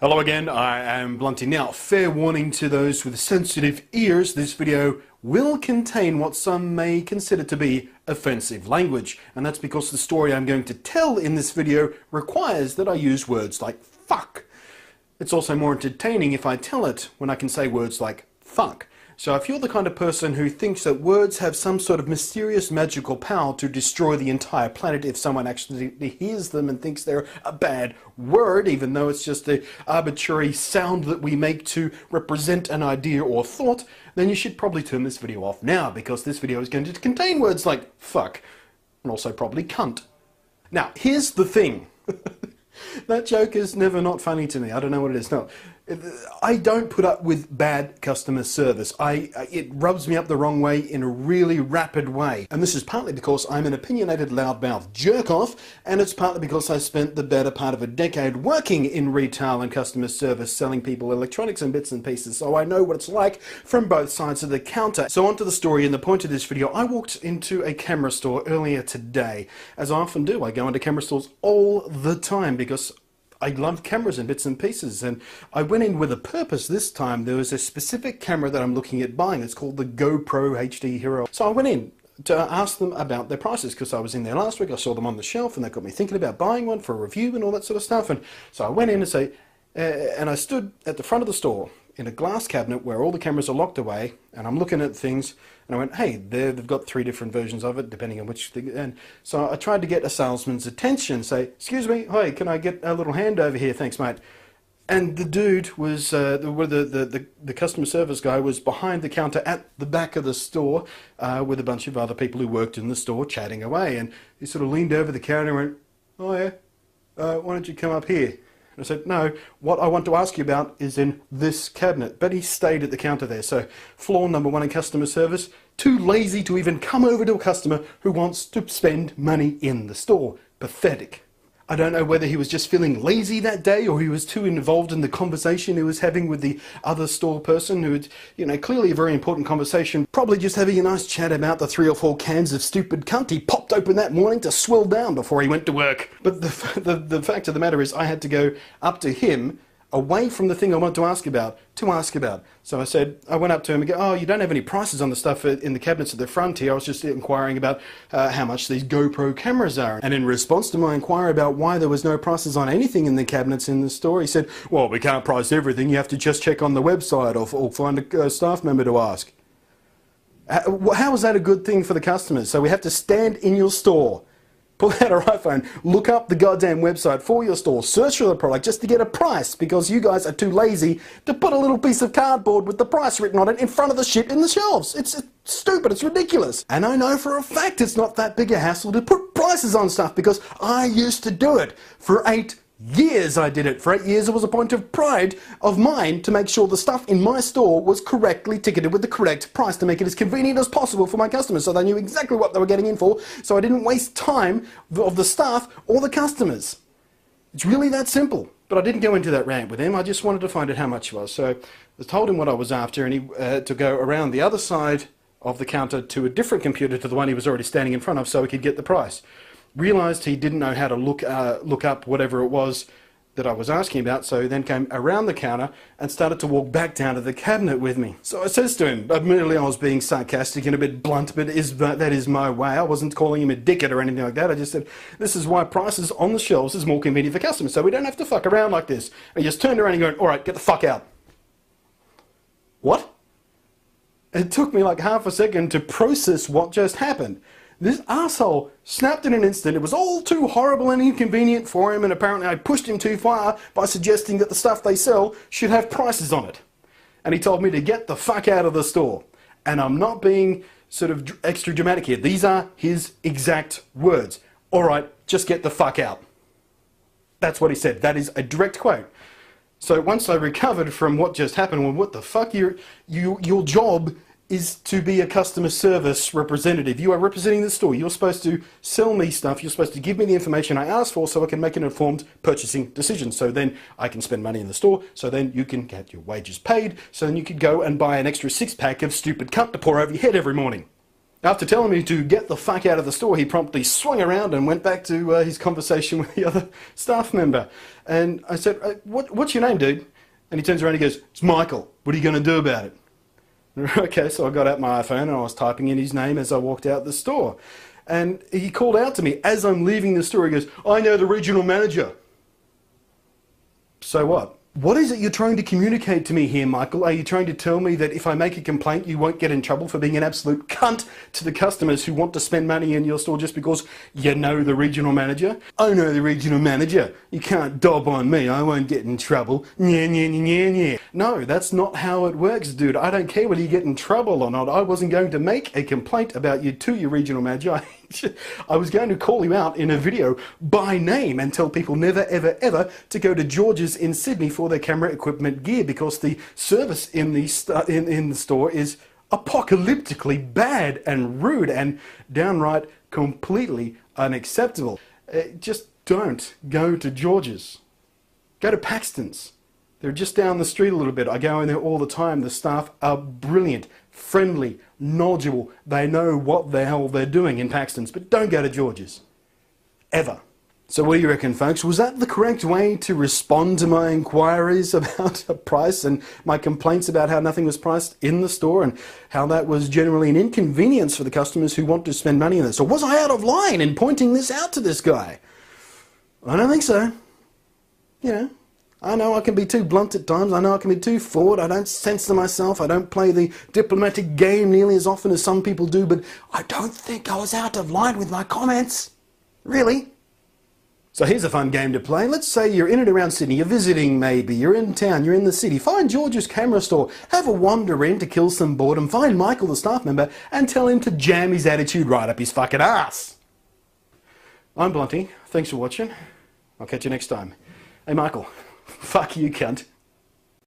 Hello again, I am Blunty. Now, fair warning to those with sensitive ears, this video will contain what some may consider to be offensive language. And that's because the story I'm going to tell in this video requires that I use words like fuck. It's also more entertaining if I tell it when I can say words like fuck. So if you're the kind of person who thinks that words have some sort of mysterious magical power to destroy the entire planet if someone actually hears them and thinks they're a bad word, even though it's just an arbitrary sound that we make to represent an idea or thought, then you should probably turn this video off now, because this video is going to contain words like fuck and also probably cunt. Now, here's the thing. That joke is never not funny to me. I don't know what it is. No, I don't put up with bad customer service. It rubs me up the wrong way in a really rapid way. And this is partly because I'm an opinionated loudmouth jerk-off, and it's partly because I spent the better part of a decade working in retail and customer service, selling people electronics and bits and pieces, so I know what it's like from both sides of the counter. So on to the story and the point of this video. I walked into a camera store earlier today. As I often do, I go into camera stores all the time because I love cameras and bits and pieces, and I went in with a purpose this time. There was a specific camera that I'm looking at buying. It's called the GoPro HD Hero. So I went in to ask them about their prices, because I was in there last week, I saw them on the shelf, and that got me thinking about buying one for a review and all that sort of stuff. And so I went in and I stood at the front of the store in a glass cabinet where all the cameras are locked away, and I'm looking at things, and I went, hey, they've got 3 different versions of it, depending on which thing. And so I tried to get a salesman's attention, say, excuse me, hi, can I get a little hand over here, thanks mate. And the dude was, the customer service guy was behind the counter at the back of the store with a bunch of other people who worked in the store chatting away, and he sort of leaned over the counter and went, oh yeah, why don't you come up here? I said, no, what I want to ask you about is in this cabinet. But he stayed at the counter there. So flaw number 1 in customer service, too lazy to even come over to a customer who wants to spend money in the store. Pathetic. I don't know whether he was just feeling lazy that day, or he was too involved in the conversation he was having with the other store person who had, you know, clearly a very important conversation, probably just having a nice chat about the 3 or 4 cans of stupid cunt he popped open that morning to swill down before he went to work. But the fact of the matter is I had to go up to him, away from the thing I wanted to ask about, So I went up to him and go, oh, you don't have any prices on the stuff in the cabinets at the front here. I was just inquiring about how much these GoPro cameras are. And in response to my inquiry about why there was no prices on anything in the cabinets in the store, he said, well, we can't price everything. You have to just check on the website or find a staff member to ask. How is that a good thing for the customers? So we have to stand in your store, pull out our iPhone, look up the goddamn website for your store, search for the product just to get a price, because you guys are too lazy to put a little piece of cardboard with the price written on it in front of the shit in the shelves. It's stupid, it's ridiculous. And I know for a fact it's not that big a hassle to put prices on stuff, because I used to do it for 8 years. I did it for 8 years. It was a point of pride of mine to make sure the stuff in my store was correctly ticketed with the correct price, to make it as convenient as possible for my customers so they knew exactly what they were getting in for, so I didn't waste time of the staff or the customers. It's really that simple. But I didn't go into that rant with him. I just wanted to find out how much it was. So I told him what I was after, and he to go around the other side of the counter to a different computer, to the one he was already standing in front of, so he could get the price. Realised he didn't know how to look up whatever it was that I was asking about, so he then came around the counter and started to walk back down to the cabinet with me. So I says to him, admittedly I was being sarcastic and a bit blunt, but that is my way. I wasn't calling him a dickhead or anything like that. I just said, this is why prices on the shelves is more convenient for customers, so we don't have to fuck around like this. And he just turned around and going, alright, get the fuck out. What? It took me like half a second to process what just happened. This asshole snapped in an instant. It was all too horrible and inconvenient for him, and apparently I pushed him too far by suggesting that the stuff they sell should have prices on it. And he told me to get the fuck out of the store. And I'm not being sort of extra dramatic here. These are his exact words. Alright, just get the fuck out. That's what he said. That is a direct quote. So once I recovered from what just happened, well, what the fuck, your job is to be a customer service representative. You are representing the store. You're supposed to sell me stuff. You're supposed to give me the information I asked for so I can make an informed purchasing decision. So then I can spend money in the store. So then you can get your wages paid. So then you could go and buy an extra 6-pack of stupid cunt to pour over your head every morning. After telling me to get the fuck out of the store, he promptly swung around and went back to his conversation with the other staff member. And I said, what's your name, dude? And he turns around and he goes, it's Michael. What are you going to do about it? Okay, so I got out my iPhone and I was typing in his name as I walked out the store. And he called out to me as I'm leaving the store. He goes, I know the regional manager. So what? What is it you're trying to communicate to me here, Michael? Are you trying to tell me that if I make a complaint, you won't get in trouble for being an absolute cunt to the customers who want to spend money in your store just because you know the regional manager? I know the regional manager. You can't dob on me. I won't get in trouble. Nya, nya, nya, nya, nya. No, that's not how it works, dude. I don't care whether you get in trouble or not. I wasn't going to make a complaint about you to your regional manager. I was going to call you out in a video by name and tell people never, ever, ever to go to George's in Sydney for their camera equipment gear because the service in the store is apocalyptically bad and rude and downright completely unacceptable. Just don't go to George's. Go to Paxton's. They're just down the street a little bit. I go in there all the time. The staff are brilliant, friendly, knowledgeable. They know what the hell they're doing in Paxton's, but don't go to George's. Ever. So what do you reckon, folks? Was that the correct way to respond to my inquiries about a price and my complaints about how nothing was priced in the store and how that was generally an inconvenience for the customers who want to spend money on this? Or was I out of line in pointing this out to this guy? I don't think so. You know, I know I can be too blunt at times. I know I can be too forward. I don't censor myself. I don't play the diplomatic game nearly as often as some people do, but I don't think I was out of line with my comments. Really? So here's a fun game to play. Let's say you're in and around Sydney, you're visiting maybe, you're in town, you're in the city. Find George's camera store, have a wander in to kill some boredom, find Michael, the staff member, and tell him to jam his attitude right up his fucking ass. I'm Blunty. Thanks for watching. I'll catch you next time. Hey Michael, fuck you cunt.